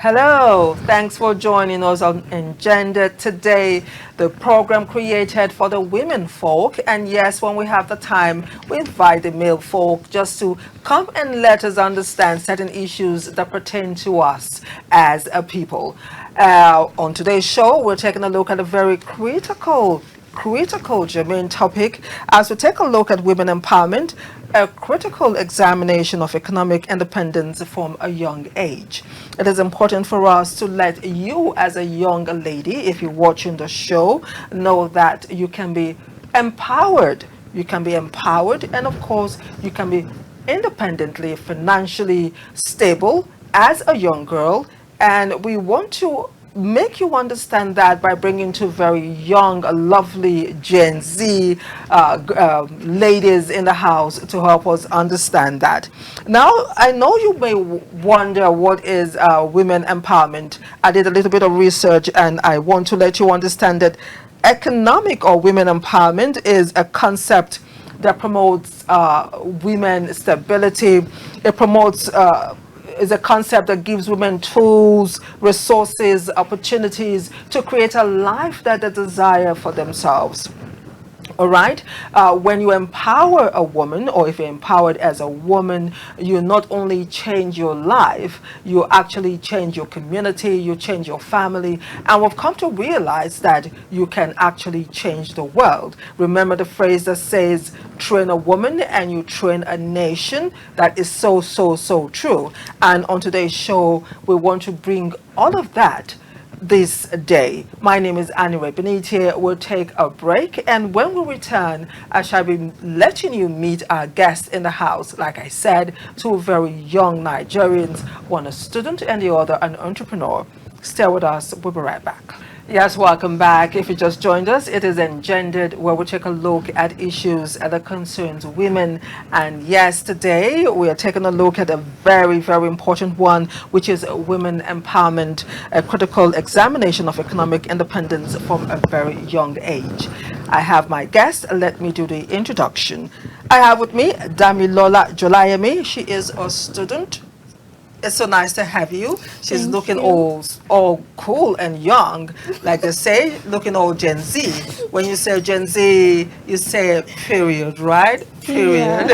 Hello, thanks for joining us on Engendered today, the program created for the women folk. And yes, when we have the time, we invite the male folk just to come and let us understand certain issues that pertain to us as a people. On today's show, we're taking a look at a very critical germane topic as we take a look at women empowerment, a critical examination of economic independence from a young age. It is important for us to let you, as a young lady, if you're watching the show, know that you can be empowered. You can be empowered, and of course, you can be independently, financially stable as a young girl. And we want to make you understand that by bringing two very young, lovely Gen Z ladies in the house to help us understand that. Now, I know you may wonder what is women empowerment. I did a little bit of research and I want to let you understand that economic or women empowerment is a concept that promotes women stability. It promotes is a concept that gives women tools, resources, opportunities to create a life that they desire for themselves. All right. When you empower a woman, or if you're empowered as a woman, you not only change your life, you actually change your community, you change your family. And we've come to realize that you can actually change the world. Remember the phrase that says, train a woman and you train a nation. That is so true. And on today's show, we want to bring all of that this day. My name is ANIRE. BINITIE. We'll take a break, and when we return, I shall be letting you meet our guests in the house. Like I said, two very young Nigerians, one a student and the other an entrepreneur. Stay with us. We'll be right back. Yes, welcome back. If you just joined us, it is Engendered, where we take a look at issues that concerns women. And yes, today we are taking a look at a very important one, which is women empowerment, a critical examination of economic independence from a very young age. I have my guest. Let me do the introduction. I have with me DAMILOLA JOLAYEMI. She is a student. It's so nice to have you. She's Thank looking you. all cool and young, like they say, looking all Gen Z. When you say Gen Z, you say period, right? Yeah. Period.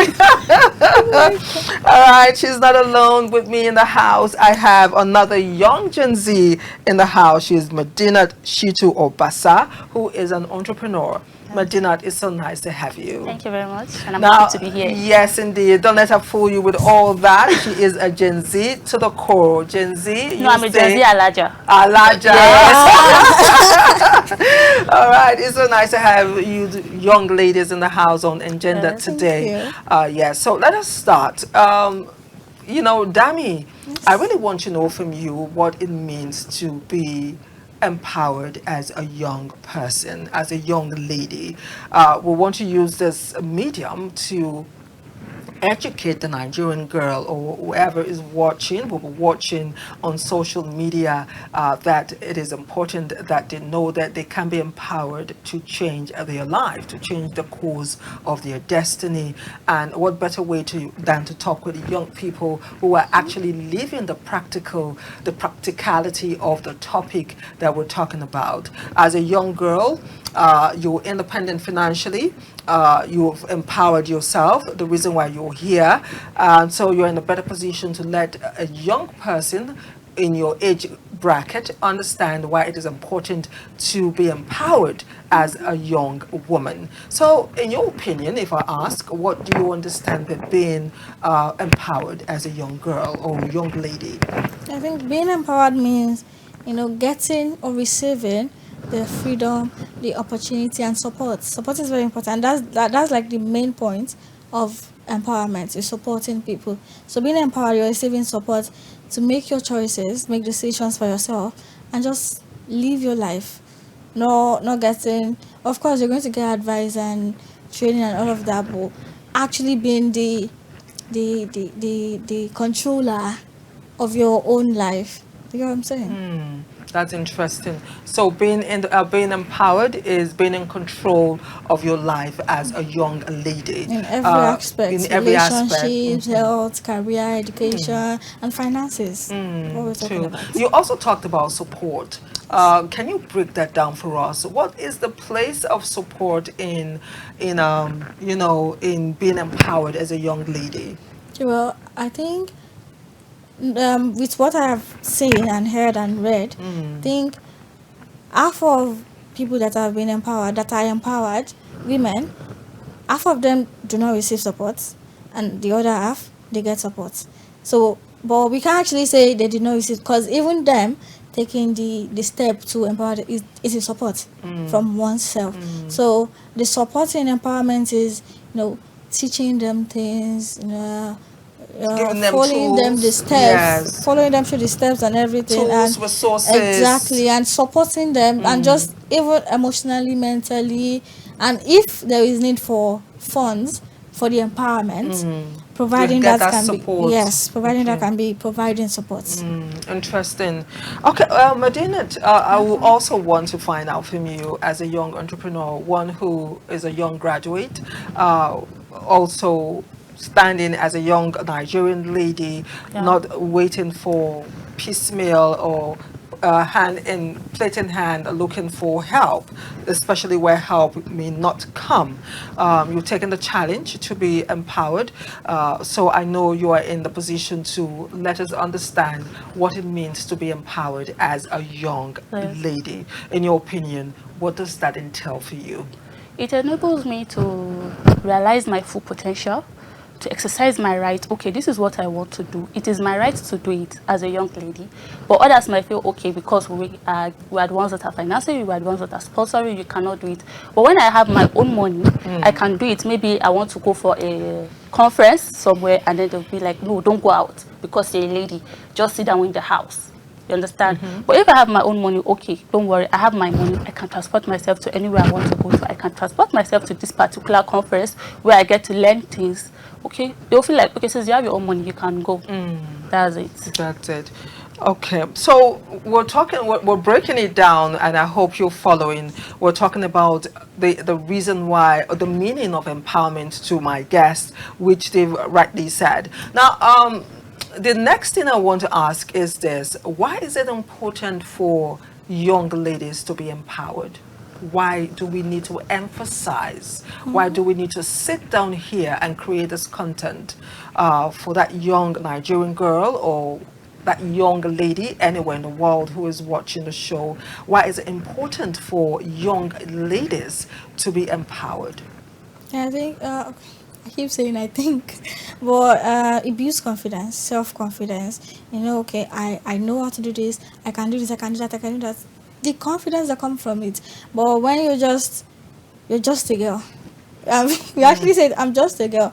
All right, she's not alone with me in the house. I have another young Gen Z in the house. She's MEDINAT SHITTU OBASSA, who is an entrepreneur. MEDINAT, it's so nice to have you. Thank you very much, and I'm Now, happy to be here. yes, indeed. Don't let her fool you with all that. She is a Gen Z to the core. Gen Z, No, I'm a Gen Z Alaja. Alaja. Yes. All right. It's so nice to have you young ladies in the house on Engender Yes. today. Thank Yes. So let us start. Dami, I really want to know from you what it means to be empowered as a young person, as a young lady. We want to use this medium to educate the Nigerian girl or whoever is watching, will be watching on social media, that it is important that they know that they can be empowered to change their life, to change the course of their destiny. And what better way than to talk with young people who are actually living the practicality of the topic that we're talking about. As a young girl, you're independent financially, you've empowered yourself, the reason why you're here. So you're in a better position to let a young person in your age bracket understand why it is important to be empowered as a young woman. So in your opinion, if I ask, what do you understand by being empowered as a young girl or young lady? I think being empowered means, getting or receiving the freedom, the opportunity, and support. Support is very important. That's like the main point of empowerment is supporting people. So being empowered, you're receiving support to make your choices, make decisions for yourself, and just live your life. No, not getting. Of course, you're going to get advice and training and all of that, but actually being the controller of your own life. You know what I'm saying? That's interesting. So being being empowered is being in control of your life as a young lady. In every aspect, In every aspect. relationships, health, career, education, and finances. What we're talking True. about. You also talked about support. Can you break that down for us? What is the place of support in you know, in being empowered as a young lady? Well, I think with what I have seen and heard and read, I think half of people that have been empowered, that are empowered, women, half of them do not receive support, and the other half, they get support. So, but we can't actually say they did not receive, because even them taking the step to empower is a support from oneself. So the support in empowerment is, teaching them things, Giving them following them the tools. steps, Yes. following them through the steps and everything, Tools, and resources. exactly, and supporting them, and just even emotionally, mentally, and if there is need for funds for the empowerment, providing get that that can support. be, yes, providing that Okay. can be providing support. Interesting. Okay, Medinat, I will also want to find out from you as a young entrepreneur, one who is a young graduate, also standing as a young Nigerian lady, Yeah. not waiting for piecemeal or plate in hand, looking for help, especially where help may not come. You've taken the challenge to be empowered, so I know you are in the position to let us understand what it means to be empowered as a young Yes. lady. In your opinion, what does that entail for you? It enables me to realize my full potential, to exercise my right. Okay, this is what I want to do. It is my right to do it as a young lady. But others might feel, okay, because we are the ones that are financing, we are the ones that are sponsoring, you cannot do it. But when I have my own money, I can do it. Maybe I want to go for a conference somewhere, and then they'll be like, no, don't go out because you're a lady. Just sit down in the house. You understand? But if I have my own money, okay, don't worry, I have my money. I can transport myself to anywhere I want to go to. I can transport myself to this particular conference where I get to learn things. Okay, they'll feel like, okay, since you have your own money, you can go. That's it. That's it. Okay, so we're breaking it down, and I hope you're following. We're talking about the reason why, or the meaning of empowerment to my guests, which they've rightly said. Now, the next thing I want to ask is this: why is it important for young ladies to be empowered? Why do we need to emphasize? Why do we need to sit down here and create this content for that young Nigerian girl or that young lady anywhere in the world who is watching the show? Why is it important for young ladies to be empowered? I think I keep saying I think, but it builds confidence, self-confidence. Okay, I know how to do this. I can do this. I can do that. I can do that. The confidence that comes from it. But when you're just a girl, you actually said I'm just a girl,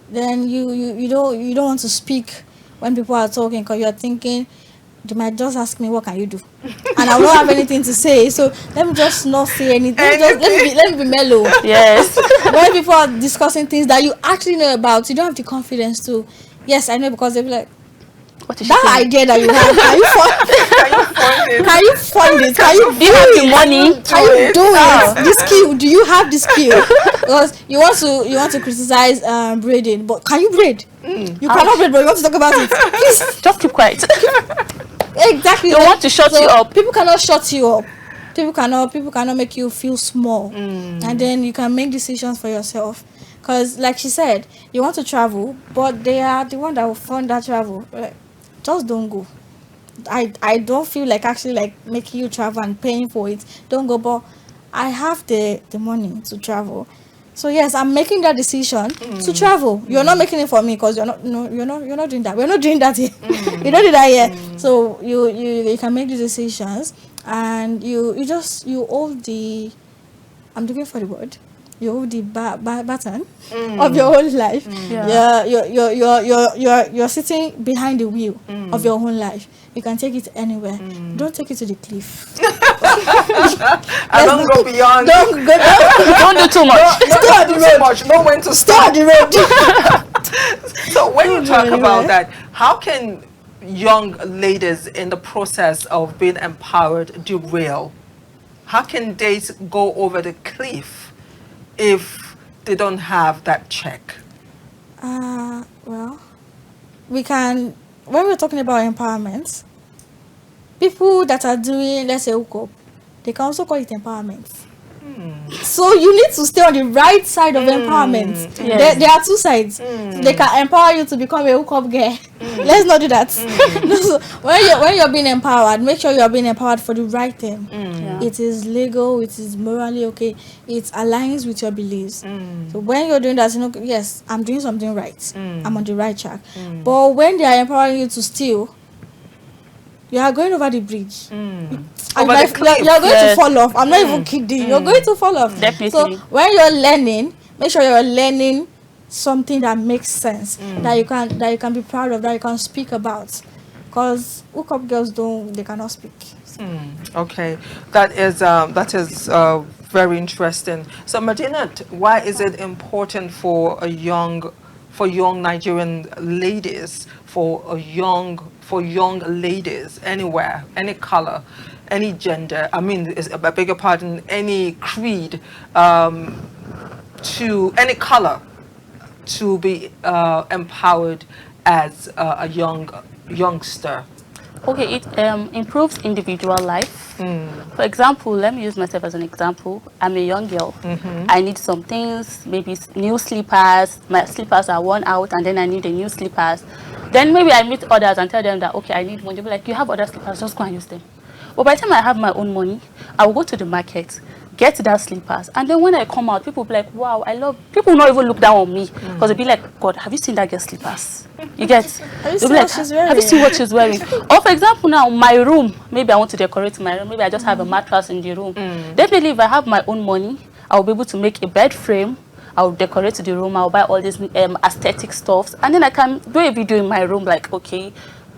then you don't want to speak when people are talking, because you're thinking they might just ask me, what can you do, and I don't have anything to say, so let me just not say anything. Let me be mellow. Yes. When people are discussing things that you actually know about, you don't have the confidence to. Yes, I know, because they'll be like, What is that she idea that you have, can you fund it? Can you do you have the money? Can you do it? This skill, do you have the skill? Because you want to criticize braiding, but can you braid? You cannot braid, but you want to talk about it. Please, Just keep quiet. exactly. They want to shut you up. People cannot shut you up. People cannot make you feel small, and then you can make decisions for yourself. Because, like she said, you want to travel, but they are the one that will fund that travel. Like, just don't go. I don't feel like actually like making you travel and paying for it. Don't go, but I have the money to travel. So yes, I'm making that decision to travel. You're not making it for me, because you're not doing that. We're not doing that here. You don't do that here. So you can make the decisions, and you hold the, I'm looking for the word. You hold the button of your whole life. Yeah. You're sitting behind the wheel of your own life. You can take it anywhere. Don't take it to the cliff. I don't go beyond. Don't Don't do too much. stay on the Too road. much. Know when to Stay stop. on the road. So when you talk Anyway. about that, how can young ladies in the process of being empowered derail? How can they go over the cliff if they don't have that check? Well, we can, when we're talking about empowerment, people that are doing, let's say, hookup, they can also call it empowerment. So you need to stay on the right side of empowerment. Yes. There are two sides. So they can empower you to become a hookup girl. Let's not do that. No, so when you're being empowered, make sure you're being empowered for the right thing. Yeah. It is legal, it is morally okay, it aligns with your beliefs. So when you're doing that, you know, yes, I'm doing something right. I'm on the right track. But when they are empowering you to steal, you are going over the bridge. Over the cliff. You're going Yes. to fall off. I'm not even kidding. You're going to fall off. Definitely. So when you're learning, make sure you're learning something that makes sense, that you can be proud of, that you can speak about. Because hookup girls they cannot speak. Okay, that is very interesting. So, Medinat, why is it important for young Nigerian ladies, for young ladies anywhere, any color, any gender? I mean, I beg your pardon, any creed, to any color, to be empowered as a youngster? Okay, it improves individual life. For example, let me use myself as an example. I'm a young girl. I need some things, maybe new slippers. My slippers are worn out, and then I need a new slippers. Then maybe I meet others and tell them that, okay, I need money. They'll be like, you have other slippers, just go and use them. But by the time I have my own money, I will go to the market, get that slippers, and then when I come out, people will be like, wow, I love, people will not even look down on me, because they'll be like, God, have you seen that girl's slippers? You get? Have you They'll seen be like, what she's wearing? have you seen what she's wearing? Or for example now, my room, maybe I want to decorate my room, maybe I just have a mattress in the room. Definitely if I have my own money, I'll be able to make a bed frame, I'll decorate the room, I'll buy all these aesthetic stuffs, and then I can do a video in my room, like, okay,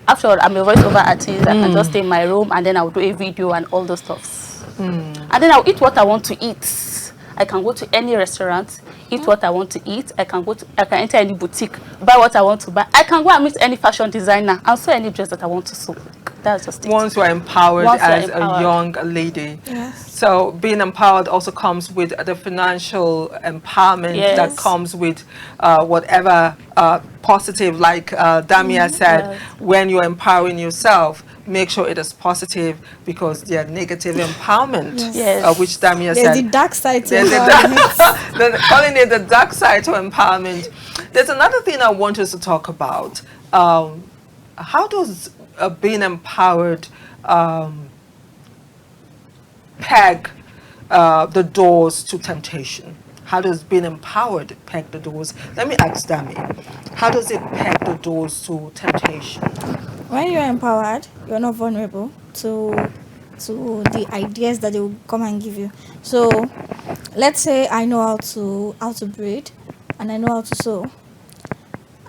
after all, I'm a voiceover artist, I can just stay in my room, and then I'll do a video and all those stuffs. And then I'll eat what I want to eat. I can go to any restaurant, eat what I want to eat. I can enter any boutique, buy what I want to buy. I can go and meet any fashion designer and sew any dress that I want to sew. That's just it. Once you're empowered Once you're as empowered. a young lady. Yes. So being empowered also comes with the financial empowerment that Yes. comes with whatever positive, like Damia said, Yes. when you're empowering yourself, make sure it is positive, because there are negative empowerment, Yes. which Damia There's said. the dark side to There's the empowerment. they're calling it the dark side to empowerment. There's another thing I want us to talk about. How does being empowered peg the doors to temptation? How does being empowered peg the doors? Let me ask Dami. How does it peg the doors to temptation? When you're empowered, you're not vulnerable to the ideas that they will come and give you. So let's say I know how to braid, and I know how to sew,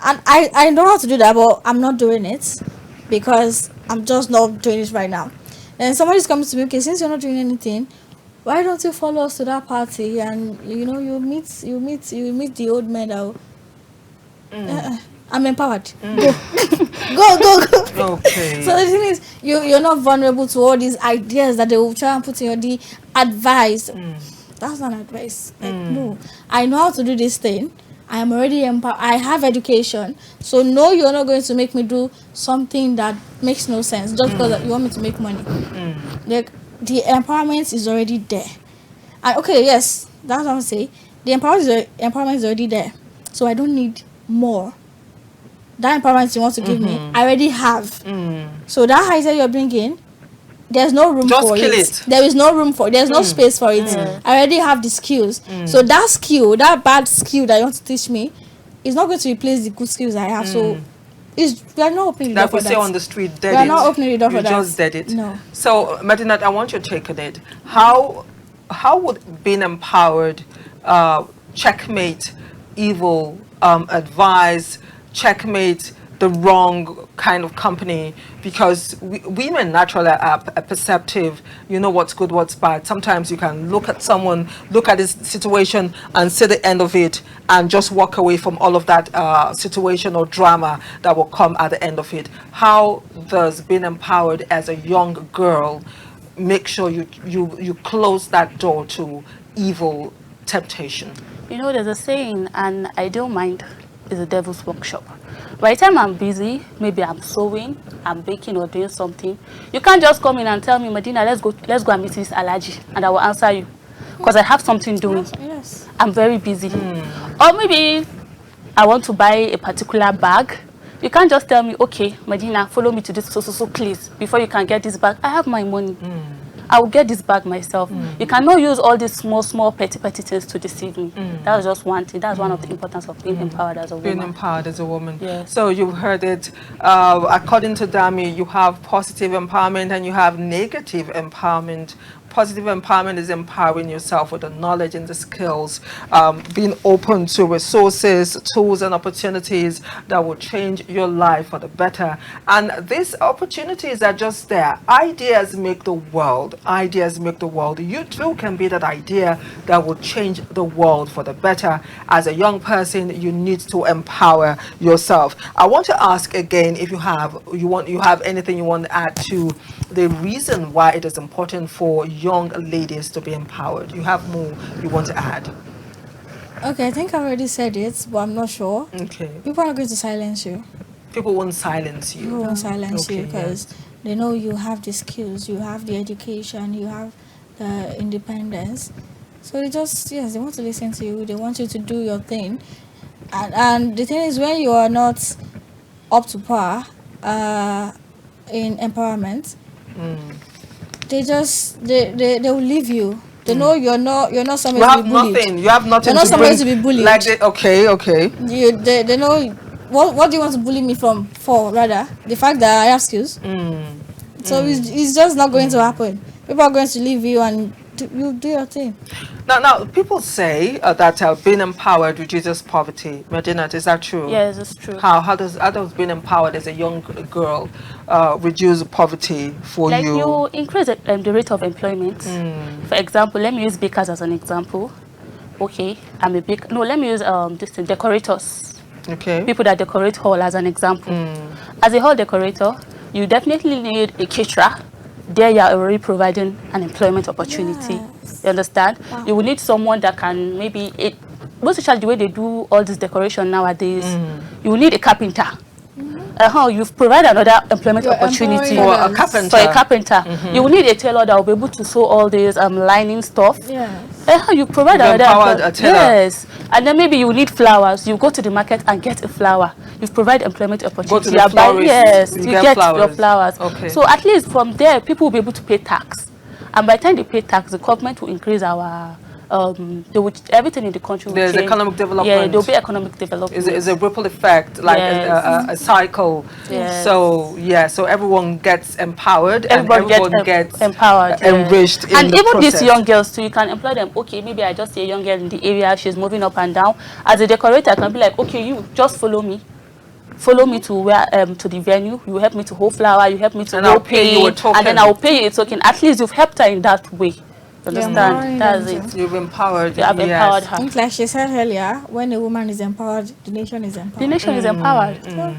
and I know how to do that, but I'm not doing it because I'm just not doing it right now. Then somebody's coming to me, okay, since you're not doing anything, why don't you follow us to that party, and you meet the old men that will, I'm empowered. Go. Okay. So the thing is, you're not vulnerable to all these ideas that they will try and put in your the advice. That's not advice. Like, no, I know how to do this thing. I am already empowered. I have education. So no, you're not going to make me do something that makes no sense just because you want me to make money. Like, the empowerment is already there. And okay, yes, that's what I'm saying. The empowerment is already there. So I don't need more. That empowerment you want to give me, I already have. So that idea you're bringing, there's no room Just for kill it. it. There is no room for it. There's no space for it. I already have the skills. So that skill, that bad skill that you want to teach me, is not going to replace the good skills I have. So we are not opening the door Like for we say that. on the street, dead We are it. not opening the door You for that. just dead it. No. So, Medinat, I want your take on it. How would being empowered checkmate evil advice, checkmate the wrong kind of company, because women naturally are perceptive. You know what's good, what's bad. Sometimes you can look at someone, look at this situation and see the end of it and just walk away from all of that situation or drama that will come at the end of it. How does being empowered as a young girl make sure you close that door to evil temptation? You know, there's a saying, an ideal mind is a devil's workshop. By the time I'm busy, maybe I'm sewing, I'm baking or doing something, you can't just come in and tell me, Medina, let's go and meet this allergy, and I will answer you because I have something doing. Yes. I'm very busy. Or maybe I want to buy a particular bag. You can't just tell me, okay, Medina, follow me to this so place before you can get this bag. I have my money. I will get this bag myself. You cannot use all these small petty things to deceive me. That was just one thing. That's one of the importance of being empowered as a woman. Being empowered as a woman. Yes. So you've heard it. According to Dami, you have positive empowerment and you have negative empowerment. Positive empowerment is empowering yourself with the knowledge and the skills, being open to resources, tools, and opportunities that will change your life for the better. And these opportunities are just there. Ideas make the world. Ideas make the world. You too can be that idea that will change the world for the better. As a young person, you need to empower yourself. I want to ask again if you have anything you want to add to the reason why it is important for young ladies to be empowered. You have more you want to add? Okay, I think I already said it, but I'm not sure. Okay. People are not going to silence you. People won't silence you. People won't silence you Okay, because they know you have the skills, you have the education, you have the independence. So they just, yes, they want to listen to you. They want you to do your thing. And the thing is, when you are not up to par in empowerment, they will leave you. They know you're not somebody You to have be bullied. nothing. You have nothing. You're not somebody bring, to be bullied. Like okay. They know what do you want to bully me for rather the fact that I have skills. So it's just not going to happen. People are going to leave you and you do your thing. Now people say that being empowered reduces poverty. Medinat, is that true? Yes, it's true. How does being empowered as a young girl reduce poverty for Like you? you increase the rate of employment. For example, let me use bakers as an example. Okay, I'm a baker. No, let me use decorators. Okay. People that decorate hall as an example. As a hall decorator, you definitely need a caterer. There you are already providing an employment opportunity. Yes. You understand? Wow. You will need someone that can maybe, most especially the way they do all this decoration nowadays, you will need a carpenter. You've provided another employment opportunity employing for a others. carpenter. For a carpenter. You will need a tailor that will be able to sew all these lining stuff. Yes. You provide You've another empowered a tailor. Yes. And then maybe you need flowers. You go to the market and get a flower. You've provided employment opportunity. Go to the You are buying- florist, yes, you you get get flowers. your flowers. Okay. So at least from there, people will be able to pay tax. And by the time they pay tax, the government will increase our everything in the country will There's change. economic development. Yeah, there'll be economic development. Is a ripple effect, like Yes. a cycle. Yes. So everyone gets empowered Everybody and everyone gets empowered, enriched in and the even process. these young girls too, you can employ them. Okay, maybe I just see a young girl in the area, she's moving up and down. As a decorator, I can be like, okay, you just follow me to where to the venue. You help me to hold flower, you help me to And I'll hold pay you a token. and then I'll pay you a token. At least you've helped her in that way. empowering Understand? That's them it. too. You've empowered. You have empowered her. It's like she said earlier, when a woman is empowered, the nation is empowered. The nation is empowered.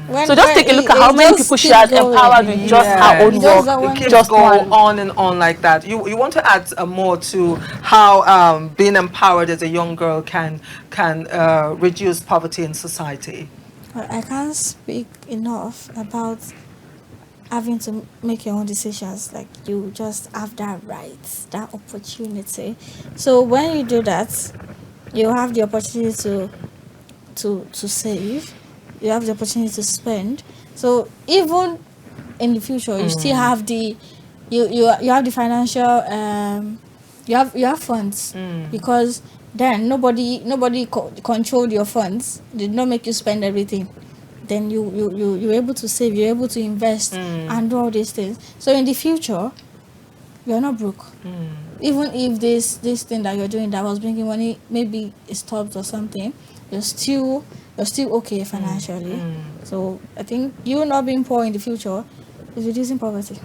When- So just when take a look it- at how it many just people she keeps has going. empowered with just Yeah. her own It just work. that one- It keeps Just going one. on and on like that. You want to add more to how being empowered as a young girl can reduce poverty in society? Well, I can't speak enough about having to make your own decisions. Like, you just have that right, that opportunity. So when you do that, you have the opportunity to save. You have the opportunity to spend. So even in the future, you still have the you have the financial you have funds, because then nobody controlled your funds, did not make you spend everything. Then you're able to save, you're able to invest and do all these things. So in the future, you're not broke. Even if this thing that you're doing that was bringing money maybe it stopped or something, you're still you're still okay financially. So I think you not being poor in the future is reducing poverty.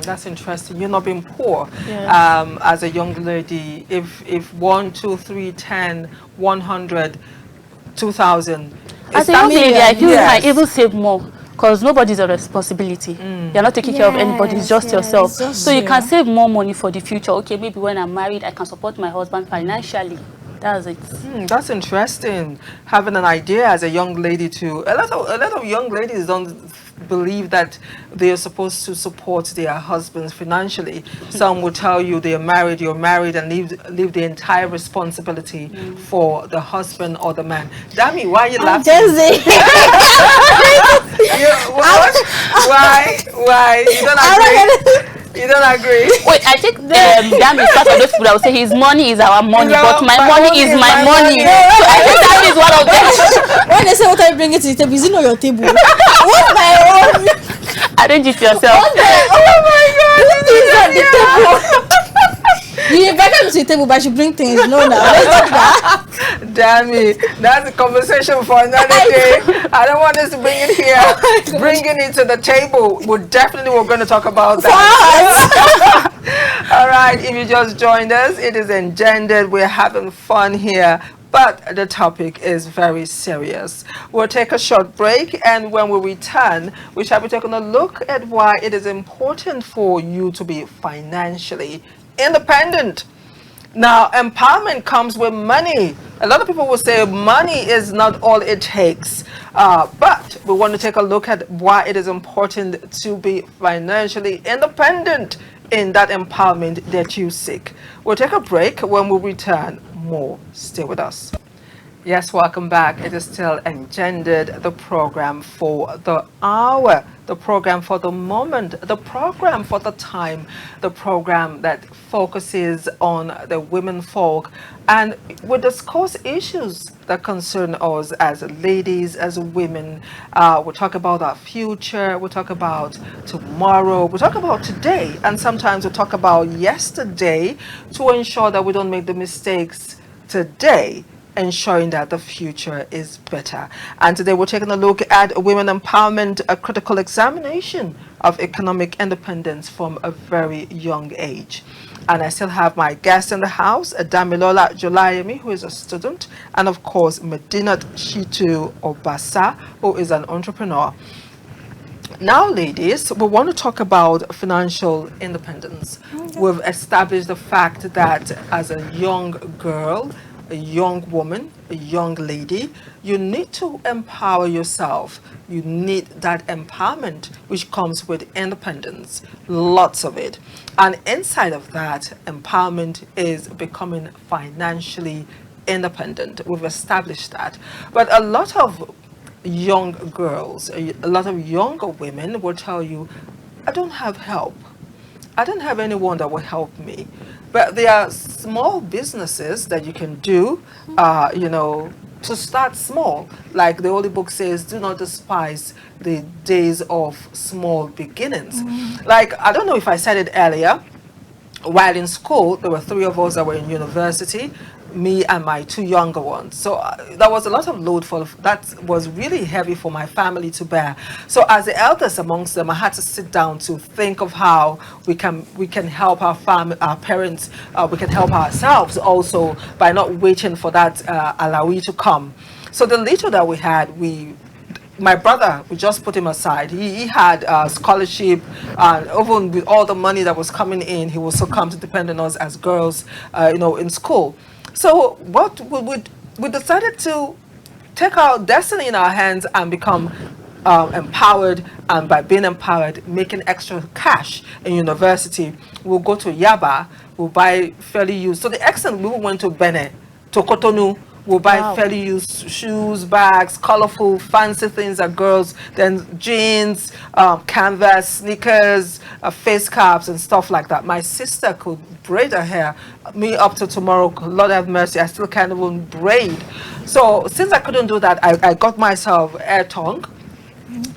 That's interesting. You're not being poor. Yes. As a young lady, if 1, 2, 3, 10, 100, 2,000. As a young lady, I feel you Yes. might even save more because nobody's a responsibility. You're not taking care of anybody, it's just yourself. it's just So you can you. save more money for the future. Okay, maybe when I'm married, I can support my husband financially. That's it. That's interesting. Having an idea as a young lady too. A lot of young ladies don't believe that they are supposed to support their husbands financially. Some will tell you you're married, and leave the entire responsibility for the husband or the man. Dami, why are you laughing? Just say, What? Why? You don't agree? You don't agree? Wait, I think Dam is part of those people that will say his money is our money, No, but my money is my money. money. So I think that is one of them. when they say what I bring it to the table, is it not your table? What's my own? Arrange it yourself. Oh my God! Things on the table. You invited me to the table, but you bring things. No, now let's do that. Damn it. That's a conversation for another day. I don't want us to bring it here. Bringing it to the table. We're going to talk about that. All right. If you just joined us, it is Engendered. We're having fun here. But the topic is very serious. We'll take a short break, and when we return, we shall be taking a look at why it is important for you to be financially independent. Now, empowerment comes with money. A lot of people will say money is not all it takes. But we want to take a look at why it is important to be financially independent in that empowerment that you seek. We'll take a break. When we return, more. Stay with us. Yes, welcome back. It is still Engendered, the program for the hour, the program for the moment, the program for the time, the program that focuses on the women folk. And we discuss issues that concern us as ladies, as women. We talk about our future, we talk about tomorrow, we talk about today, and sometimes we talk about yesterday to ensure that we don't make the mistakes today, ensuring that the future is better. And today we're taking a look at women empowerment, a critical examination of economic independence from a very young age. And I still have my guest in the house, DAMILOLA JOLAYEMI, who is a student, and of course MEDINAT SHITTU OBASSA, who is an entrepreneur. Now, ladies, we want to talk about financial independence. We've established the fact that as a young girl, a young woman, a young lady, you need to empower yourself. You need that empowerment which comes with independence, lots of it. And inside of that, empowerment is becoming financially independent. We've established that. But a lot of young girls, a lot of younger women will tell you, I don't have help. I don't have anyone that will help me. But there are small businesses that you can do, to start small. Like the Holy Book says, do not despise the days of small beginnings. Like, I don't know if I said it earlier, while in school, there were 3 of us that were in university, me and my 2 younger ones. So that was a lot of load that was really heavy for my family to bear. So as the eldest amongst them, I had to sit down to think of how we can help our parents, we can help ourselves also by not waiting for that alawi to come. So the little that we had, my brother, we just put him aside. He had a scholarship, and even with all the money that was coming in, he was so come to depend on us as girls, in school. So what we decided to take our destiny in our hands and become empowered, and by being empowered, making extra cash in university. We'll go to Yaba, we'll buy fairly used. So the extent we went to Benin, to Cotonou, we'll buy fairly used shoes, bags, colorful, fancy things that girls, then jeans, canvas, sneakers, face caps, and stuff like that. My sister could braid her hair. Me, up to tomorrow, Lord have mercy, I still can't even braid. So since I couldn't do that, I got myself a tongue.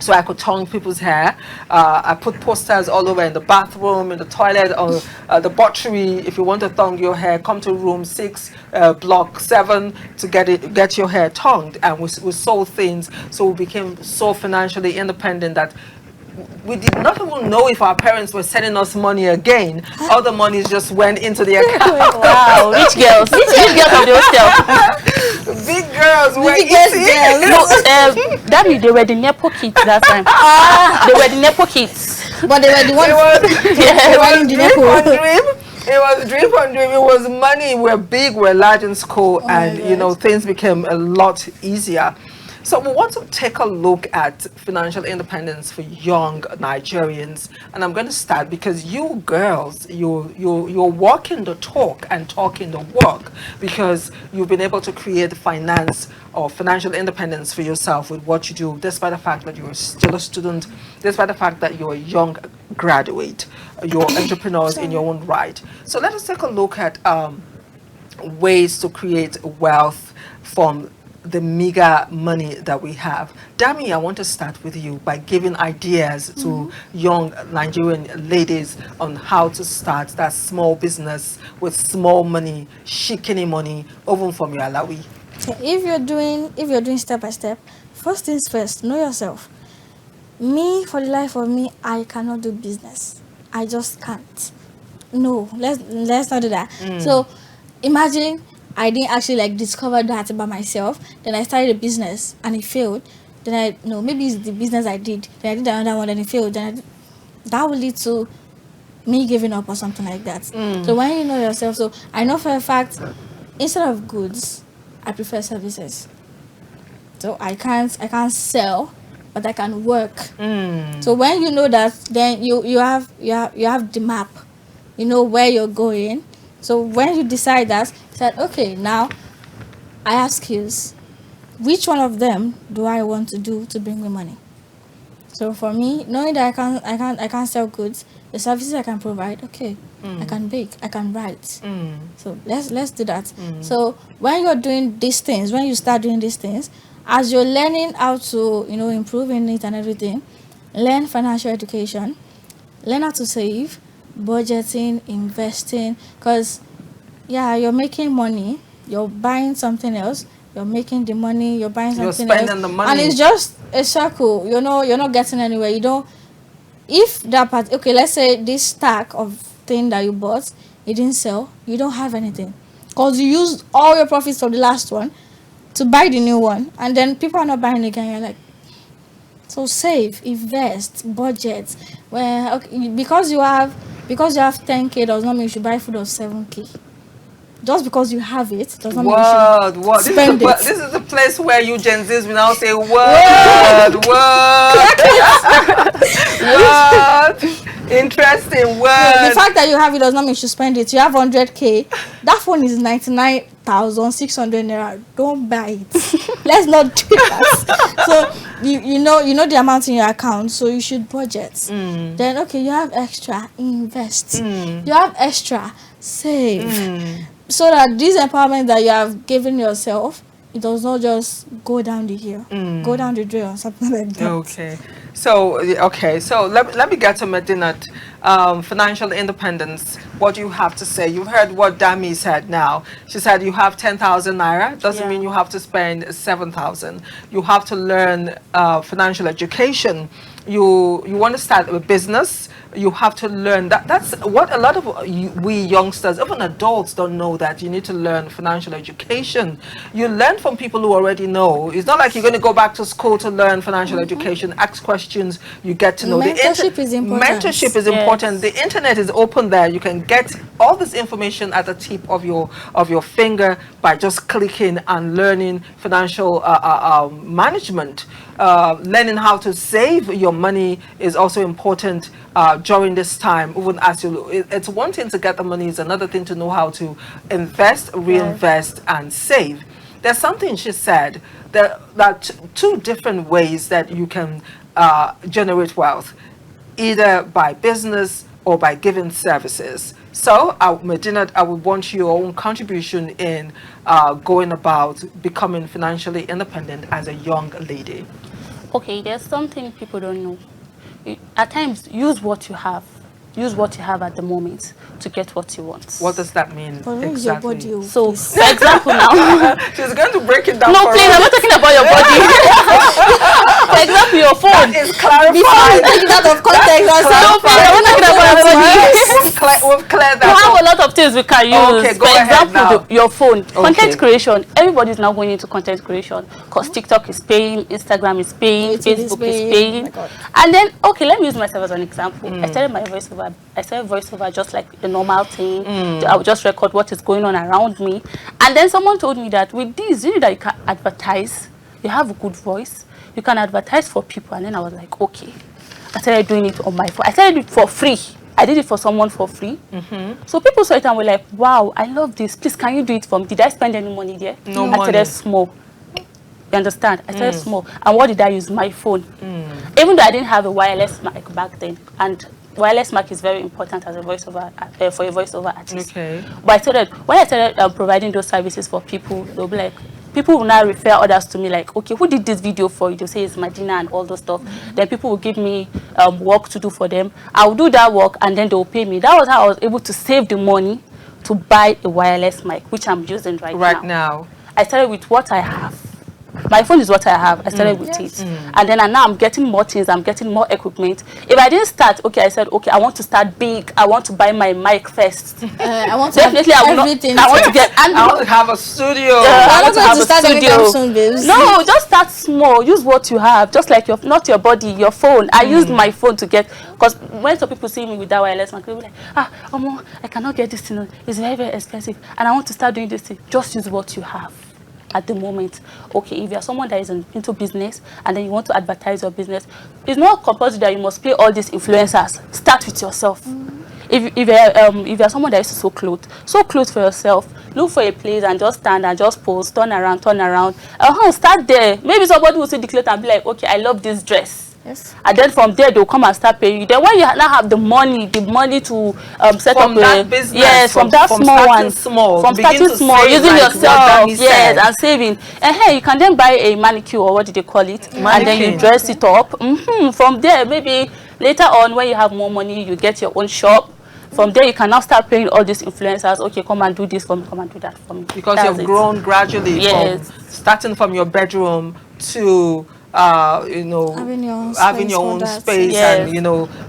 so I could tongue people's hair. I put posters all over in the bathroom, in the toilet, or the butchery. If you want to tongue your hair, come to room 6, block 7 to get your hair tongued. And we sold things, so we became so financially independent that we did not even know if our parents were sending us money again. All the monies just went into the account. Wow, rich girls. Rich girls of the hostel. Big girls were No, Dami, they were the Nepo kids that time. They were the Nepo kids. But they were the ones. It was dream on dream. It was dream on dream. It was money. We're big, we're large in school, and you know, things became a lot easier. So we want to take a look at financial independence for young Nigerians, and I'm going to start because you girls, you're walking the talk and talking the walk, because you've been able to create finance or financial independence for yourself with what you do, despite the fact that you're still a student, despite the fact that you're a young graduate, you're entrepreneurs in your own right. So let us take a look at ways to create wealth from the meager money that we have. Dami, I want to start with you by giving ideas to young Nigerian ladies on how to start that small business with small money, shikini money, even from your alawi. If you're doing step by step, first things first, know yourself. Me, for the life of me, I cannot do business. I just can't. No, let's not do that. So imagine I didn't actually like discover that by myself. Then I started a business and it failed. Then maybe it's the business I did. Then I did another one and it failed. Then that will lead to me giving up or something like that. So when you know yourself, so I know for a fact, instead of goods, I prefer services. So I can't sell, but I can work. So when you know that, then you have the map. You know where you're going. So when you decide that, okay, now I have skills. Which one of them do I want to do to bring me money? So for me, knowing that I can't sell goods, the services I can provide, okay, I can bake, I can write. So let's do that. So when you're doing these things, when you start doing these things, as you're learning how to improve in it and everything, learn financial education, learn how to save, budgeting, investing, because you're making money, you're buying something else, you're making the money, you're buying something else, the money, and it's just a circle. You're not getting anywhere. You don't. If that part, okay, let's say this stack of thing that you bought, it didn't sell, you don't have anything, because you used all your profits from the last one to buy the new one, and then people are not buying again. You're like, so save, invest, budget. Well, okay, because you have 10K does not mean you should buy food of 7K. Just because you have it does not mean you should spend it. This is the place where you Gen Zs will now say word. Interesting word. The fact that you have it does not mean you should spend it. You have 100K. That phone is 99,600 naira. Don't buy it. Let's not do that. So you know the amount in your account, so you should budget. Then okay, you have extra, invest. You have extra, save. So that this empowerment that you have given yourself, it does not just go down the hill, go down the drain or something like that. Okay. So let me get to MEDINAT. Financial independence. What do you have to say? You've heard what Dami said now. She said you have 10,000 naira. Doesn't mean you have to spend 7,000. You have to learn financial education. You want to start a business. You have to learn that. That's what a lot of we youngsters, even adults, don't know, that you need to learn financial education. You learn from people who already know. It's not like you're going to go back to school to learn financial education. Ask questions. You get to know. Mentorship is important. Mentorship is important. The internet is open there. You can get all this information at the tip of your finger by just clicking and learning financial management. Learning how to save your money is also important during this time. Even as it's one thing to get the money, it's another thing to know how to invest, reinvest, and save. There's something she said that two different ways that you can generate wealth, either by business or by giving services. So, MEDINAT, I would want your own contribution in going about becoming financially independent as a young lady. Okay, there's something people don't know. At times, use what you have. Use what you have at the moment to get what you want. What does that mean exactly? So, for example, now she's going to break it down. No, please, I'm not talking about your body. For example, your phone. That is clarified. Take it out of context. No, please, I'm not talking about your body. We've cleared that. We have a lot of things we can use. Okay, go for ahead example, now. your phone. Content creation. Everybody's now going into content creation because TikTok is paying, Instagram is paying, Facebook is paying. And then, okay, let me use myself as an example. I started my voiceover. I started voiceover just like a normal thing. I would just record what is going on around me. And then someone told me that with this, you know that you can advertise. You have a good voice. You can advertise for people. And then I was like, okay. I started doing it on my phone. I started it for free. I did it for someone for free. So people saw it and were like, wow, I love this. Please, can you do it for me? Did I spend any money there? No money. I started small. You understand? I started small. And what did I use? My phone. Even though I didn't have a wireless mic back then. And wireless mic is very important as a voiceover for a voiceover artist. Okay. But when I started providing those services for people, they'll be like, people will now refer others to me like, okay, who did this video for you? They'll say it's Medina and all those stuff. Then people will give me work to do for them. I will do that work and then they'll pay me. That was how I was able to save the money to buy a wireless mic, which I'm using right now. I started with what I have. My phone is what I have. I started with it. And then now I'm getting more things. I'm getting more equipment. If I didn't start, okay, I said, okay, I want to start big. I want to buy my mic first. I want to definitely have I want to get. And I want to have a studio. I want to have a start studio. Soon, babes. No, just start small. Use what you have. Just like not your body, your phone. I used my phone to get, because when some people see me with that wireless mic, they'll be like, I cannot get this thing. It's very, very expensive. And I want to start doing this thing. Just use what you have at the moment. Okay, if you're someone that is into business and then you want to advertise your business, it's not compulsory that you must pay all these influencers. Start with yourself. If you're someone that is sew clothes for yourself. Look for a place and just stand and just pose, turn around. Start there. Maybe somebody will see the clothes and be like, okay, I love this dress. Yes. And then from there they'll come and start paying you. Then when you now have the money to set up that business, yes, from that small one, from starting small, using yourself, yes, and saving. And hey, you can then buy a manicure, or what do they call it? And then you dress it up. From there, maybe later on when you have more money, you get your own shop. From there, you can now start paying all these influencers. Okay, come and do this for me, come and do that for me. Because you've grown gradually, starting from your bedroom to having your own space, and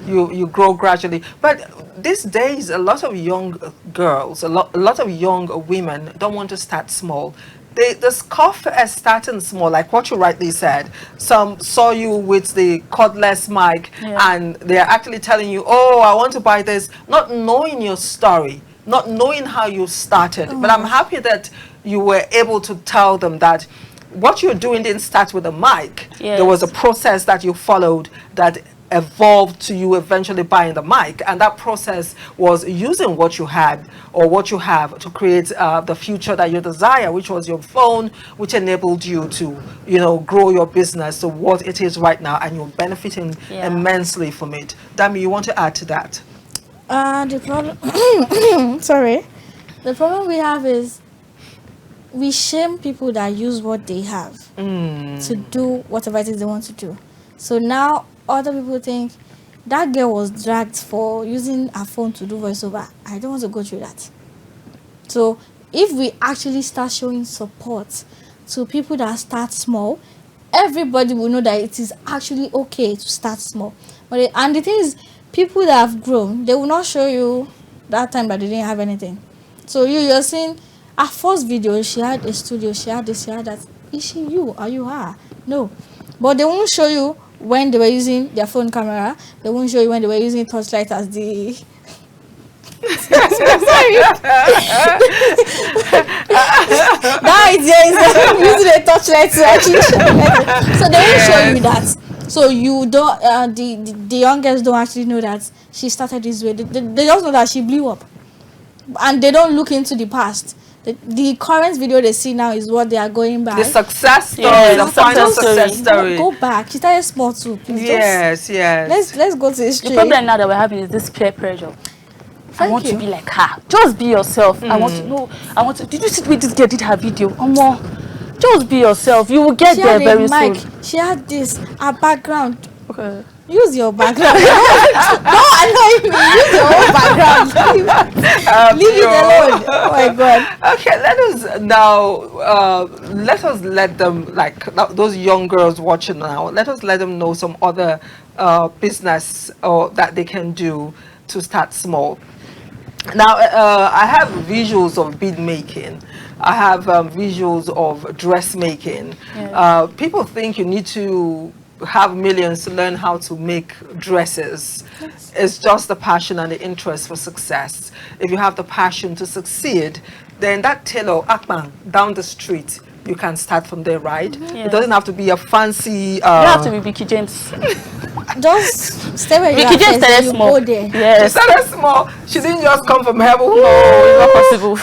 you grow gradually. But these days, a lot of young girls, a lot of young women don't want to start small. They scoff at starting small, like what you rightly said. Some saw you with the cordless mic, and they're actually telling you, oh, I want to buy this, not knowing your story, not knowing how you started. But I'm happy that you were able to tell them that what you're doing didn't start with a mic. There was a process that you followed that evolved to you eventually buying the mic, and that process was using what you had or what you have to create the future that you desire, which was your phone, which enabled you to grow your business to what it is right now, and you're benefiting immensely from it. Dami, you want to add to that? The problem sorry, the problem we have is we shame people that use what they have to do whatever it is they want to do. So now other people think that girl was dragged for using her phone to do voiceover. I don't want to go through that. So if we actually start showing support to people that start small, everybody will know that it is actually okay to start small. And the thing is, people that have grown, they will not show you that time that they didn't have anything. So you're seeing her first video, she had a studio, she had this, she had that. Is she you? Are you her? No. But they won't show you when they were using their phone camera. They won't show you when they were using torchlight as the... Sorry. Now it's using a torchlight to actually show. So they won't show you that. So you don't, the youngest don't actually know that she started this way. They just know that she blew up. And they don't look into the past. The current video they see now is what they are going back. The success story, the final success story. Go back. She started small too. Please. Yes. Let's go to history. The problem now that we're having is this peer pressure. I want to be like her. Just be yourself. I want to know. Did you see the way this girl did her video? Just be yourself. You will get there very soon. She had this, her background. Okay. Use your background. Don't annoy me. Use your own background. Leave it alone. Oh my God. Okay, let us let them, like those young girls watching now, let us let them know some other business that they can do to start small. Now, I have visuals of bead making. I have visuals of dressmaking. Yes. People think you need to have millions to learn how to make dresses. Yes. It's just the passion and the interest for success. If you have the passion to succeed, then that tailor, Akman, down the street, you can start from there, right? Yes. It doesn't have to be a fancy... You have to be Vicky James. Just stay where you Vicky are. James started small. Go there. She Yes. started small. She didn't just come from heaven. No, it's not possible.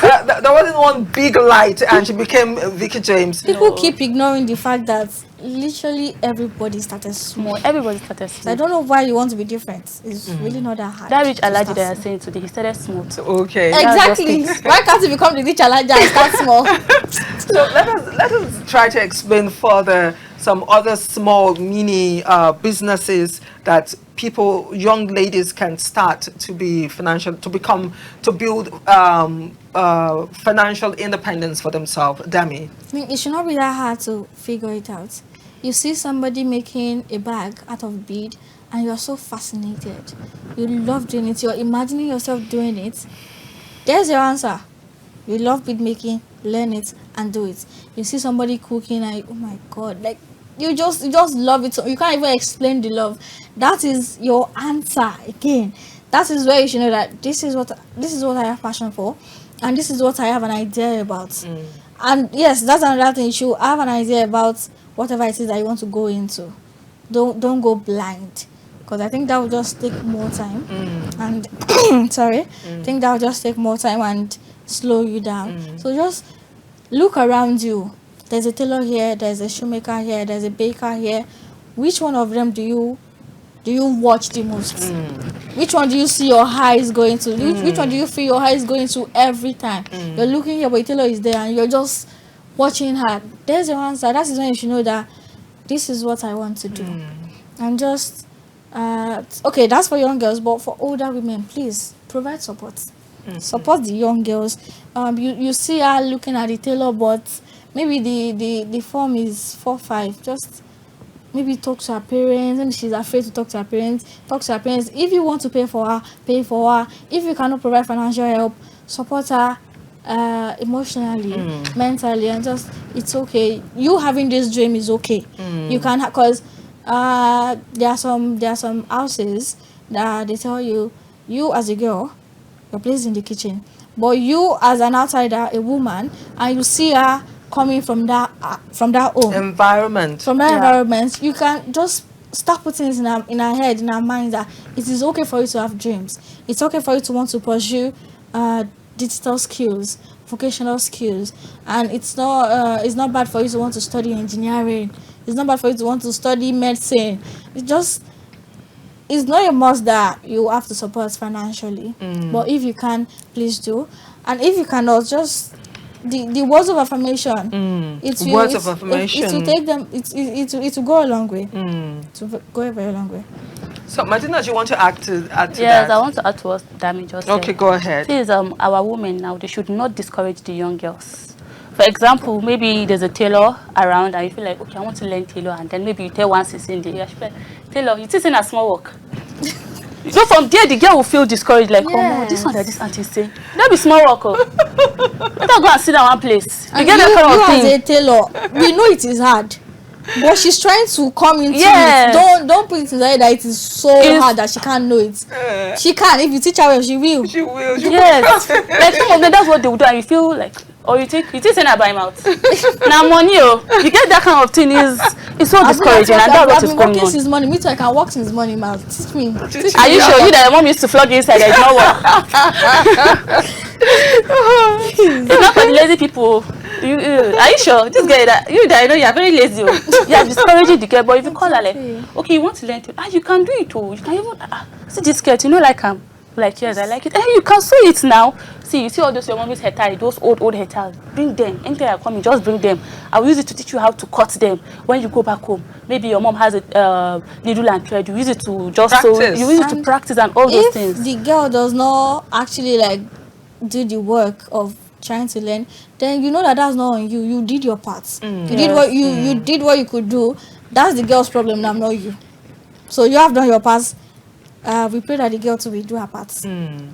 There wasn't one big light and she became Vicky James. People keep ignoring the fact that literally everybody started small. Everybody started So I small. don't know why you want to be different. It's really not that hard. That rich to Alaji start that you're small. saying today, he started small too. Okay. Exactly. Why can't you become the rich Alaja and start small? So let us try to explain further some other small mini businesses that people, young ladies, can start to be financial, to build financial independence for themselves. Dami. I mean, it should not be that hard to figure it out. You see somebody making a bag out of bead and you're so fascinated. You love doing it. You're imagining yourself doing it. There's your answer. You love bead making, learn it and do it. You see somebody cooking and oh my God, like you just love it. So you can't even explain the love. That is your answer again. That is where you should know that this is what I have passion for, and this is what I have an idea about. And yes, that's another thing. You should have an idea about whatever it is that you want to go into. Don't go blind, because I think that will just take more time. And I think that will just take more time and slow you down. So just look around you. There's a tailor here, there's a shoemaker here, there's a baker here. Which one of them do you watch the most? Which one do you see your eyes going to? Which one do you feel your eyes going to every time? You're looking here, but the tailor is there and you're just watching her. There's your answer. That is when you should know that this is what I want to do. And just okay, that's for young girls, but for older women, please provide support. Support the young girls. You see her looking at the tailor, but maybe the form is 4-5. Just maybe talk to her parents. And she's afraid to talk to her parents. Talk to her parents. If you want to pay for her, pay for her. If you cannot provide financial help, support her emotionally, mentally, and just it's okay. You having this dream is okay. You can, because there are some houses that they tell you as a girl, your place is in the kitchen, but you as an outsider, a woman, and you see her coming from that home Environment. from that environment, you can just start putting it in our head, in our mind, that it is okay for you to have dreams. It's okay for you to want to pursue digital skills, vocational skills, and it's not bad for you to want to study engineering. It's not bad for you to want to study medicine. It's not a must that you have to support financially, but if you can, please do. And if you cannot, just the words of affirmation. It will take them. It will go a long way. It will go a very long way. So, Martina, do you want to add to that? Yes, I want to add to what Dami just said. Okay, go ahead. Please, our women now, they should not discourage the young girls. For example, maybe there's a tailor around and you feel like, okay, I want to learn tailor, and then maybe you tell one sister in the year, like, tailor, it isn't a small work. So from there, the girl will feel discouraged, like, oh no, this one that this auntie is saying, that'll be small work. Better go and sit down one place. And you get that kind of as thing. a tailor, we know it is hard, but she's trying to come into it. Don't put it in her head that it is so hard that she can't know it. She can. If you teach her well, she will. She will. Yes. Like some of them, that's what they will do, and you feel like, or you take send her by mouth. Now money, you get that kind of thing is so discouraging, and that's what is going on. Since morning, me too. I can walk since morning, mouth. Teach me. Are you sure? You that your mom used to flog you inside? There's no work. It's not for the lazy people. Are you sure? This guy that I know you are very lazy. You are discouraging the girl, but if you call her like, okay, you want to learn to, you can do it too. You can even see this skirt, you know, like like, yes, I like it. Hey, you can sew it now. see, you see all those your mommy's hair tie, those old hair ties, bring them. Anytime I come in, just bring them. I will use it to teach you how to cut them when you go back home. Maybe your mom has a needle and thread, you use it to just Practice. sew, you use it to practice and all those things. If the girl does not actually like do the work of trying to learn, then you know that that's not on you. You did your part. You did what you did what you could do. That's the girl's problem, now, not you. So you have done your part. We pray that the girl to be do her part.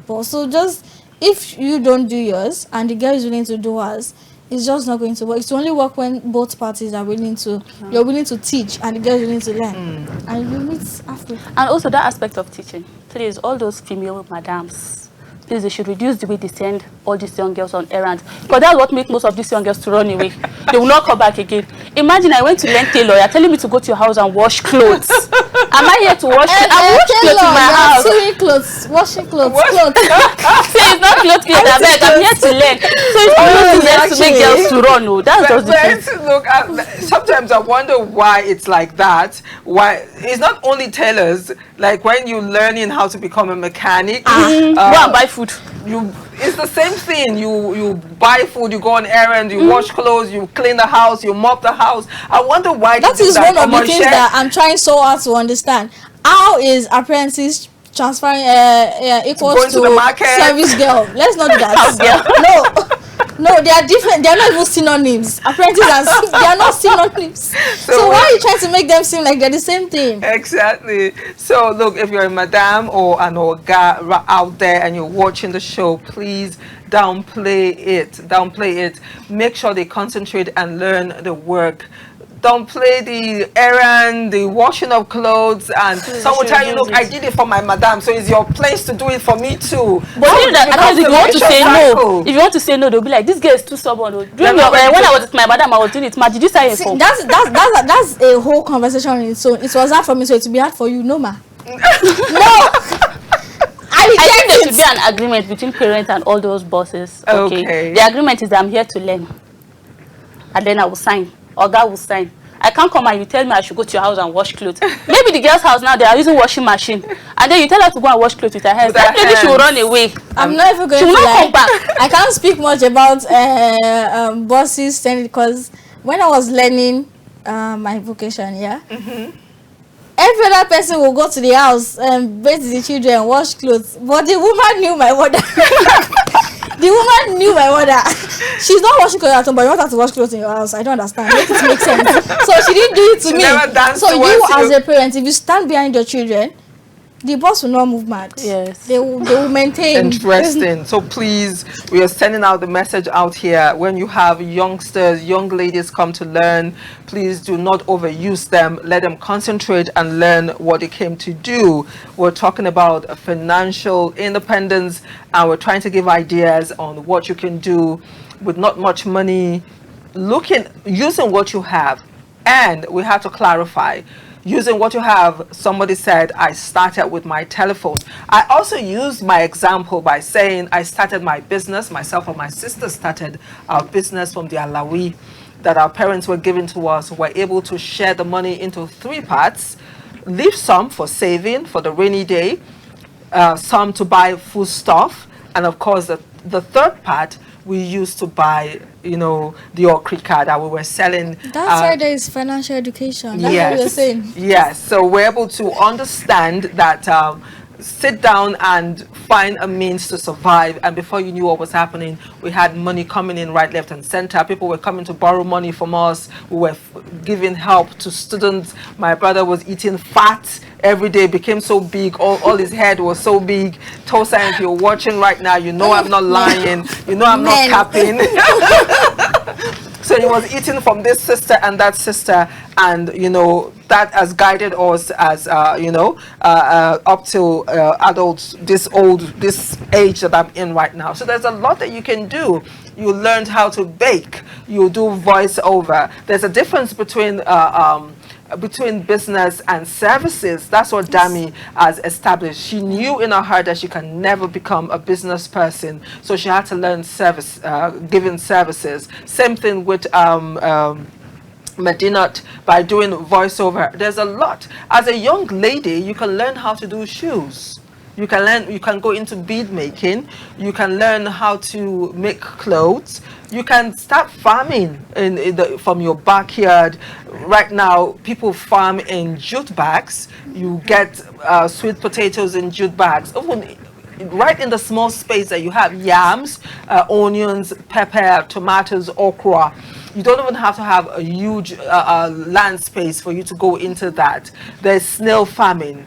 But so just if you don't do yours and the girl is willing to do hers, it's just not going to work. It's only work when both parties are willing to. You're willing to teach and the girl is willing to learn, and you meet after. And also that aspect of teaching. Please, all those female madams, please, they should reduce the way they send all these young girls on errands. Because that's what makes most of these young girls to run away. They will not come back again. Imagine I went to learn tailor. You're telling me to go to your house and wash clothes. Am I here to wash clothes? I wash clothes in my house. Sewing clothes, washing clothes, clothes. See, it's not clothes, I'm here to learn. So it's always meant to make girls to run. No, that's just the thing. Look, sometimes I wonder why it's like that. Why it's not only tailors. Like when you're learning how to become a mechanic, Go and buy food. It's the same thing. You buy food, you go on errands, you wash clothes, you clean the house, you mop the house. I wonder why. That is one of the things that I'm trying so hard to understand. How is apprentice transferring equals to the market? Service girl? Let's not do that. No, they are different. They are not even synonyms. Apprentice and they are not synonyms. So why are you trying to make them seem like they're the same thing? Exactly. So look, if you're a madam or an oga out there and you're watching the show, please downplay it. Downplay it. Make sure they concentrate and learn the work. Don't play the errand, the washing of clothes, and someone will tell you, look, I did it for my madam, so it's your place to do it for me too. But you know that if you want to say no, if you want to say no, they'll be like, this girl is too stubborn. When I was with my madam, I was doing it. Ma, did you say it for? That's a whole conversation. So it was hard for me, so it will be hard for you, no ma. No. I think there should be an agreement between parents and all those bosses. Okay. The agreement is that I'm here to learn, and then I will sign. Or God will sign. I can't come and you tell me I should go to your house and wash clothes. Maybe the girl's house now they are using washing machine, and then you tell her to go and wash clothes with her hands. That lady she will run away. I'm not even going to come back. I can't speak much about bosses because when I was learning my vocation, every other person will go to the house and bathe the children, wash clothes, but the woman knew my mother. The woman knew my mother. She's not washing clothes at home, but you want her to wash clothes in your house. I don't understand. Make it make sense. So she didn't do it to me. So you as a parent, if you stand behind your children, the boss will not move mad. Yes. They will maintain. Interesting. So please, we are sending out the message out here. When you have youngsters, young ladies come to learn, please do not overuse them. Let them concentrate and learn what they came to do. We're talking about financial independence, and we're trying to give ideas on what you can do with not much money, using what you have. And we have to clarify, using what you have. Somebody said, I started with my telephone. I also used my example by saying I started my business. Myself and my sister started our business from the alawi that our parents were giving to us. We're able to share the money into 3 parts, leave some for saving for the rainy day, some to buy food stuff, and of course the third part we used to buy, the Critcal that we were selling. That's why there is financial education. That's what you're saying. Yes. So we're able to understand that sit down and find a means to survive, and before you knew what was happening, we had money coming in right, left and center. People were coming to borrow money from us. We were giving help to students. My brother was eating fat every day, became so big, all his head was so big. Tosa, if you're watching right now, you know I'm not lying, you know I'm not capping. So he was eating from this sister and that sister, and that has guided us as up to adults, this age that I'm in right now. So there's a lot that you can do. You learned how to bake, you do voiceover. There's a difference between business and services. That's what Dami has established. She knew in her heart that she can never become a business person, so she had to learn giving services. Same thing with MEDINAT, by doing voiceover. There's a lot. As a young lady, you can learn how to do shoes. You can learn, you can go into bead making, you can learn how to make clothes, you can start farming from your backyard. Right now, people farm in jute bags. You get sweet potatoes in jute bags. Even right in the small space that you have, yams, onions, pepper, tomatoes, okra. You don't even have to have a huge land space for you to go into that. There's snail farming.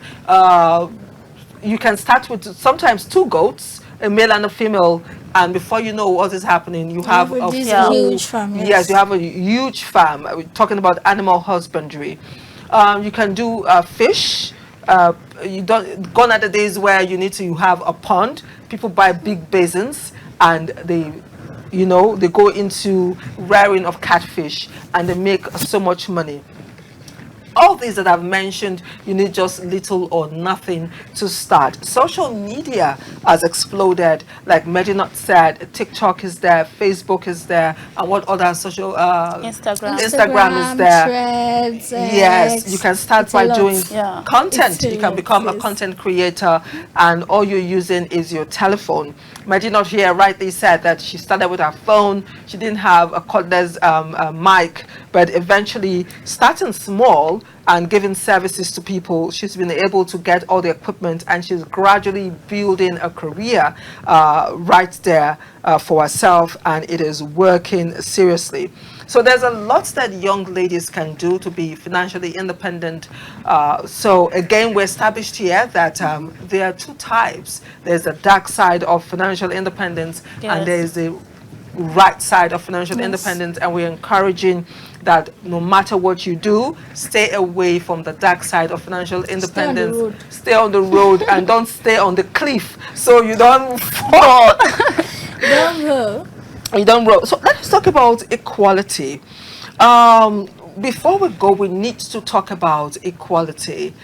You can start with sometimes 2 goats, a male and a female, and before you know what is happening, you have a huge farm. Yes, you have a huge farm. We're talking about animal husbandry. You can do fish. You don't, gone are the days where you have a pond. People buy big basins and they go into rearing of catfish and they make so much money. All these that I've mentioned, you need just little or nothing to start. Social media has exploded. Like Medinat said, TikTok is there, Facebook is there, and what other social... Instagram is there. Threads, yes, you can start by doing content. You can become a content creator, and all you're using is your telephone. Medinat here rightly said that she started with her phone. She didn't have a cordless mic, but eventually starting small and giving services to people, she's been able to get all the equipment, and she's gradually building a career right there for herself, and it is working seriously. So there's a lot that young ladies can do to be financially independent. So again, we established here that there are 2 types. There's the dark side of financial independence, and there's the right side of financial independence, and we're encouraging that no matter what you do, stay away from the dark side of financial independence. Stay on the road and don't stay on the cliff so you don't fall. You don't roll. So let's talk about equality. Before we go, we need to talk about equality.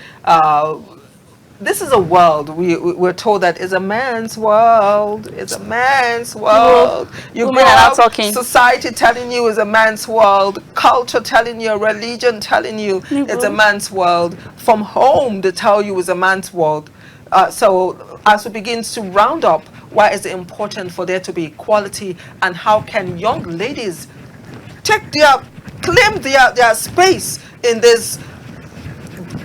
This is a world we're told that is a man's world. It's a man's world. You grow up, society telling you is a man's world, culture telling you, religion telling you it's a man's world. From home, they tell you it's a man's world. So as we begin to round up, why is it important for there to be equality, and how can young ladies claim their space in this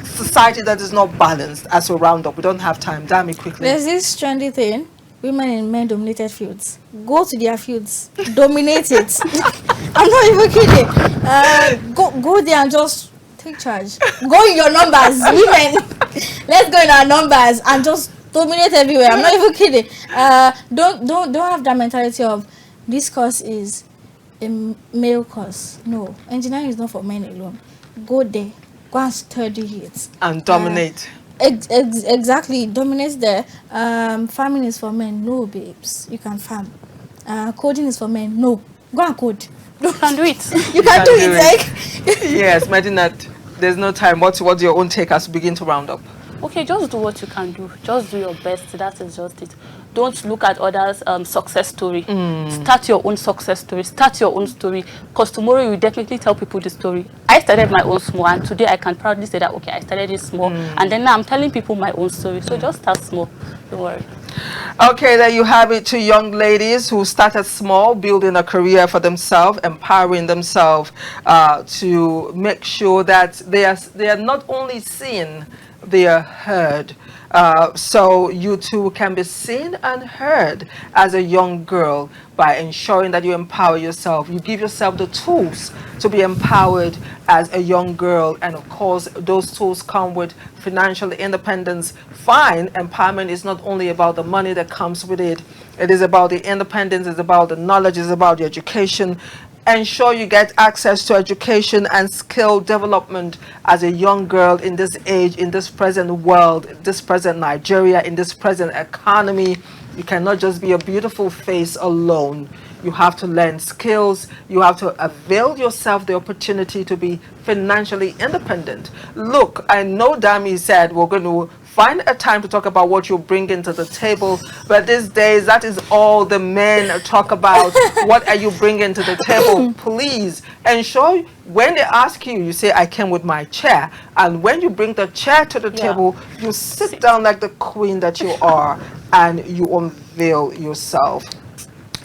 society that is not balanced? As we round up, we don't have time. Dami, quickly. There's this trendy thing: women in men-dominated fields. Go to their fields, dominate it. I'm not even kidding. Go there and just take charge. Go in your numbers, women. Let's go in our numbers and just dominate everywhere. I'm not even kidding. Don't have that mentality of this course is a male course. No, engineering is not for men alone. Go there. Go and study it. And dominate. Exactly. Dominate there. Farming is for men. No, babes. You can farm. Coding is for men. No. Go and code. You can do it. You can do it. Yes, Medinat, there's no time. What's your own take as we begin to round up? Okay, just do what you can do. Just do your best. That is just it. Don't look at others' success story. Start your own success story. Start your own story. Because tomorrow you will definitely tell people the story. I started my own small, and today I can proudly say that, okay, I started it small. And then now I'm telling people my own story. So just start small. Don't worry. Okay, there you have it. 2 young ladies who started small, building a career for themselves, empowering themselves to make sure that they are not only seen, they are heard. So you too can be seen and heard as a young girl by ensuring that you empower yourself. You give yourself the tools to be empowered as a young girl. And of course, those tools come with financial independence. Fine, empowerment is not only about the money that comes with it. It is about the independence, it's about the knowledge, it's about the education. Ensure you get access to education and skill development as a young girl in this age, in this present world, this present Nigeria, in this present economy. You cannot just be a beautiful face alone. You have to learn skills. You have to avail yourself the opportunity to be financially independent. Look, I know Dami said we're going to Find a time to talk about what you bring into the table. But these days, that is all the men talk about. What are you bringing to the table? Please ensure when they ask you, you say, I came with my chair. And when you bring the chair to the table, you sit down like the queen that you are and you unveil yourself.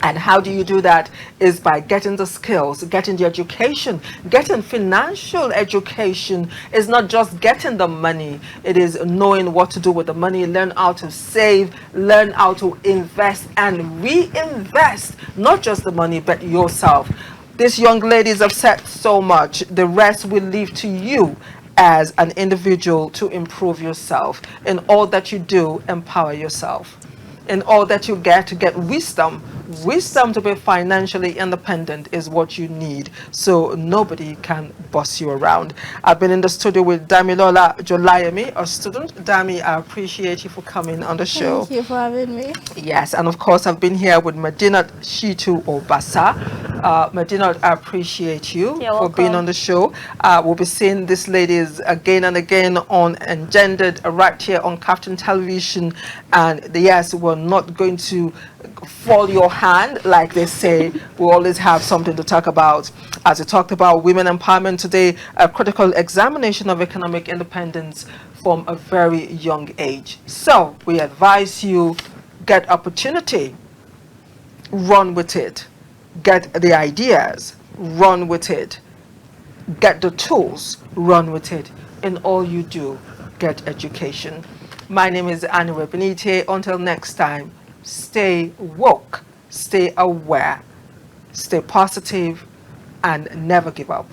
And how do you do that? Is by getting the skills, getting the education, getting financial education. It's not just getting the money. It is knowing what to do with the money, learn how to save, learn how to invest and reinvest, not just the money, but yourself. These young ladies have said so much. The rest will leave to you as an individual to improve yourself. In all that you do, empower yourself. In all that you get, to get wisdom. Wisdom to be financially independent is what you need, so nobody can boss you around. I've been in the studio with Damilola Jolayemi, a student. Dami, I appreciate you for coming on the show. Thank you for having me. Yes, and of course I've been here with MEDINAT, SHITTU, OBASSA. MEDINAT, I appreciate you for being on the show. We'll be seeing these ladies again and again on Engendered right here on Captain Television. And yes, we're not going to fall your hand, like they say. We always have something to talk about. As we talked about women empowerment today, a critical examination of economic independence from a very young age. So we advise you, get opportunity, run with it. Get the ideas, run with it. Get the tools, run with it. In all you do, get education. My name is ANIRE BINITIE. Until next time, stay woke, stay aware, stay positive, and never give up.